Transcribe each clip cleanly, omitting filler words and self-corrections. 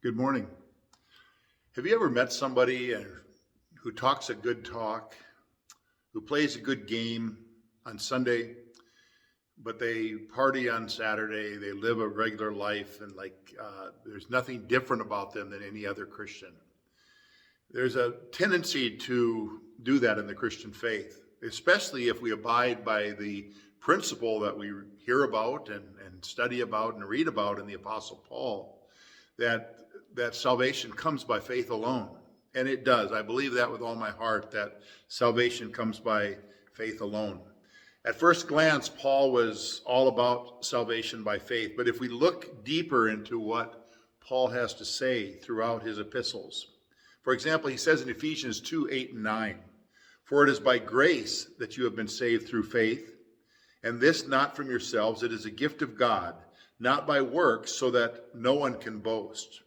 Good morning. Have you ever met somebody who talks a good talk, who plays a good game on Sunday, but they party on Saturday, they live a regular life, and there's nothing different about them than any other Christian? There's a tendency to do that in the Christian faith, especially if we abide by the principle that we hear about and study about and read about in the Apostle Paul, that salvation comes by faith alone. And it does. I believe that with all my heart, that salvation comes by faith alone. At first glance, Paul was all about salvation by faith. But if we look deeper into what Paul has to say throughout his epistles, for example, he says in Ephesians 2:8-9, "For it is by grace that you have been saved through faith, and this not from yourselves, it is a gift of God, not by works, so that no one can boast."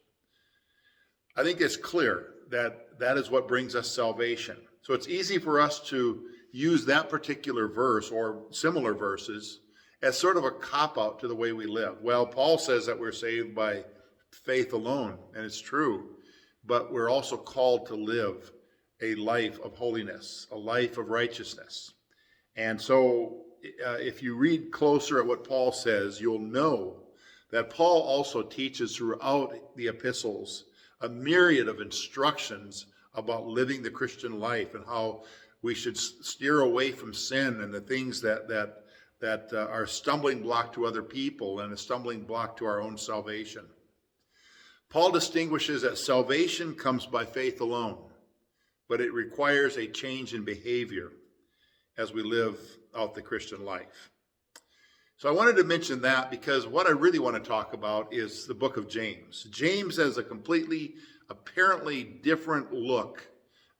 I think it's clear that that is what brings us salvation. So it's easy for us to use that particular verse or similar verses as sort of a cop-out to the way we live. Well, Paul says that we're saved by faith alone, and it's true, but we're also called to live a life of holiness, a life of righteousness. And so if you read closer at what Paul says, you'll know that Paul also teaches throughout the epistles a myriad of instructions about living the Christian life and how we should steer away from sin and the things that are a stumbling block to other people and a stumbling block to our own salvation. Paul distinguishes that salvation comes by faith alone, but it requires a change in behavior as we live out the Christian life. So I wanted to mention that because what I really want to talk about is the book of James. James has a completely, apparently different look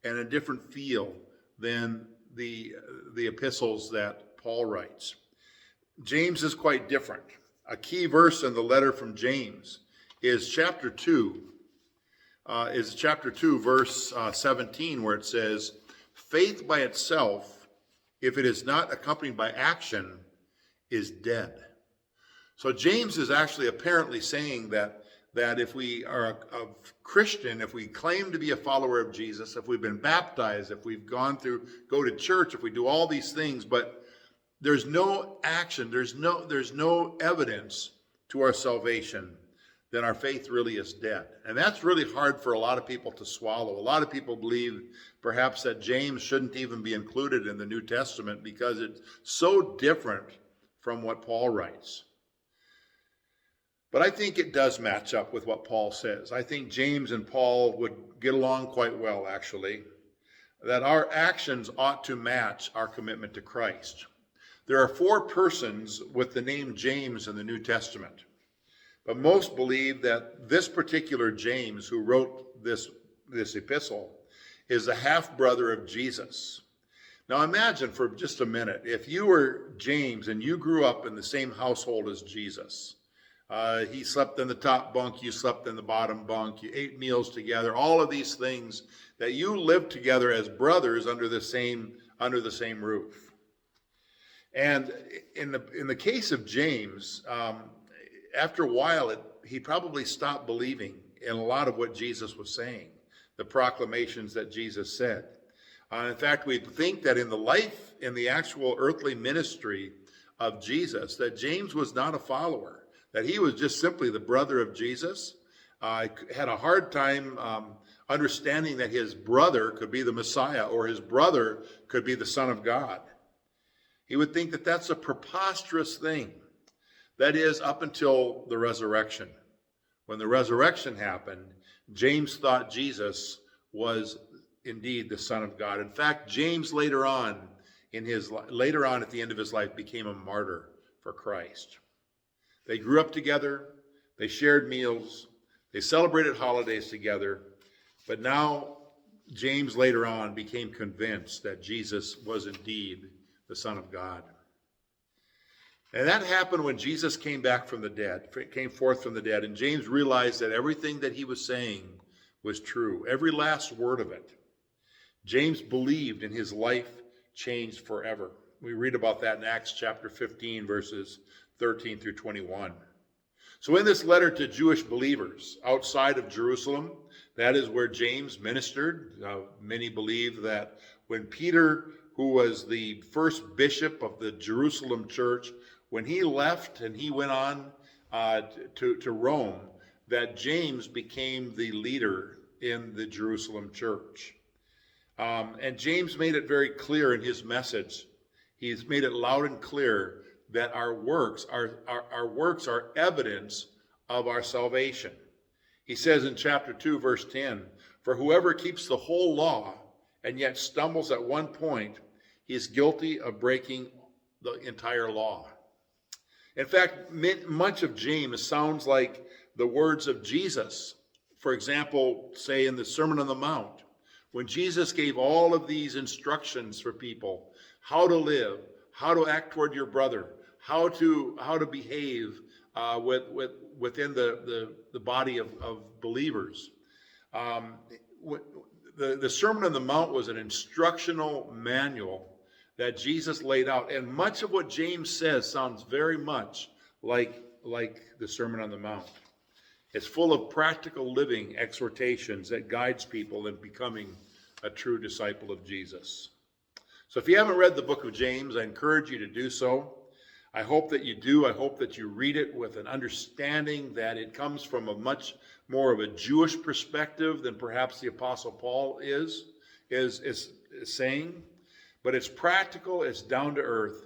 and a different feel than the epistles that Paul writes. James is quite different. A key verse in the letter from James is chapter 2, verse 17, where it says, "Faith by itself, if it is not accompanied by action, is dead." So James is actually apparently saying that if we are a Christian, if we claim to be a follower of Jesus, if we've been baptized, if we've go to church, if we do all these things, but there's no action, there's no evidence to our salvation, then our faith really is dead. And that's really hard for a lot of people to swallow. A lot of people believe perhaps that James shouldn't even be included in the New Testament because it's so different from what Paul writes. But I think it does match up with what Paul says. I think James and Paul would get along quite well, actually, that our actions ought to match our commitment to Christ. There are 4 persons with the name James in the New Testament, but most believe that this particular James, who wrote this epistle, is the half-brother of Jesus. Now imagine for just a minute, if you were James and you grew up in the same household as Jesus. He slept in the top bunk, you slept in the bottom bunk, you ate meals together, all of these things, that you lived together as brothers under the same roof. And in the case of James, after a while, he probably stopped believing in a lot of what Jesus was saying, the proclamations that Jesus said. In fact, we think that in the actual earthly ministry of Jesus, that James was not a follower, that he was just simply the brother of Jesus. Had a hard time understanding that his brother could be the Messiah or his brother could be the Son of God. He would think that that's a preposterous thing. That is, up until the resurrection. When the resurrection happened, James thought Jesus was indeed the Son of God. In fact, James later on at the end of his life became a martyr for Christ. They grew up together, they shared meals, they celebrated holidays together, but now James later on became convinced that Jesus was indeed the Son of God. And that happened when Jesus came forth from the dead, and James realized that everything that he was saying was true, every last word of it. James believed, and his life changed forever. We read about that in Acts chapter 15, verses 13 through 21. So in this letter to Jewish believers outside of Jerusalem, that is where James ministered. Many believe that when Peter, who was the first bishop of the Jerusalem church, when he left and he went on to Rome, that James became the leader in the Jerusalem church. And James made it very clear in his message. He's made it loud and clear that our works are evidence of our salvation. He says in chapter 2, verse 10, "For whoever keeps the whole law and yet stumbles at one point, he is guilty of breaking the entire law." In fact, much of James sounds like the words of Jesus. For example, say in the Sermon on the Mount, when Jesus gave all of these instructions for people, how to live, how to act toward your brother, how to behave within the body of believers. The Sermon on the Mount was an instructional manual that Jesus laid out, and much of what James says sounds very much like the Sermon on the Mount. It's full of practical living exhortations that guides people in becoming a true disciple of Jesus. So if you haven't read the book of James, I encourage you to do so. I hope that you do. I hope that you read it with an understanding that it comes from a much more of a Jewish perspective than perhaps the Apostle Paul is saying. But it's practical, it's down to earth,